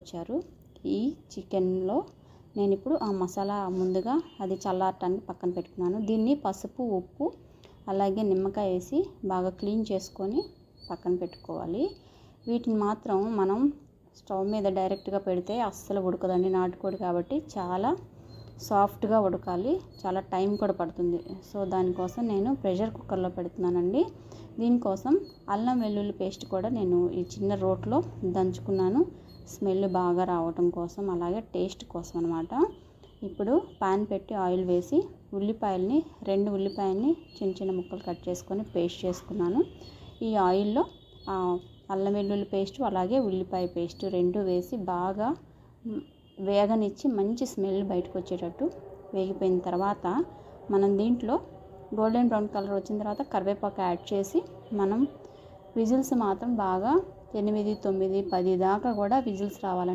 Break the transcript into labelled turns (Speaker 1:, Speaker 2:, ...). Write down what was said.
Speaker 1: ఇచ్చారు. ఈ చికెన్లో నేను ఇప్పుడు ఆ మసాలా ముందుగా అది చల్లారటానికి పక్కన పెట్టుకున్నాను. దీన్ని పసుపు, ఉప్పు అలాగే నిమ్మకాయ వేసి బాగా క్లీన్ చేసుకొని పక్కన పెట్టుకోవాలి. వీటిని మాత్రం మనం స్టవ్ మీద డైరెక్ట్గా పెడితే అస్సలు ఉడకదండి. నాటుకోడి కాబట్టి చాలా సాఫ్ట్గా ఉడకాలి, చాలా టైం కూడా పడుతుంది. సో దానికోసం నేను ప్రెషర్ కుక్కర్లో పెడుతున్నానండి. దీనికోసం అల్లం వెల్లుల్లి పేస్ట్ కూడా నేను ఈ చిన్న రోట్లో దంచుకున్నాను, స్మెల్ బాగా రావటం కోసం, అలాగే టేస్ట్ కోసం అనమాట. ఇప్పుడు పాన్ పెట్టి ఆయిల్ వేసి ఉల్లిపాయల్ని 2 ఉల్లిపాయల్ని చిన్న చిన్న ముక్కలు కట్ చేసుకొని పేస్ట్ చేసుకున్నాను. ఈ ఆయిల్లో అల్లం వెల్లుల్లి పేస్ట్ అలాగే ఉల్లిపాయ పేస్ట్ 2 వేసి బాగా వేగనిచ్చి మంచి స్మెల్ బయటకు వచ్చేటట్టు వేగిపోయిన తర్వాత మనం దీంట్లో గోల్డెన్ బ్రౌన్ కలర్ వచ్చిన తర్వాత కరివేపాకు యాడ్ చేసి మనం విజిల్స్ మాత్రం బాగా 8, 9, 10 దాకా కూడా విజిల్స్ రావాలండి.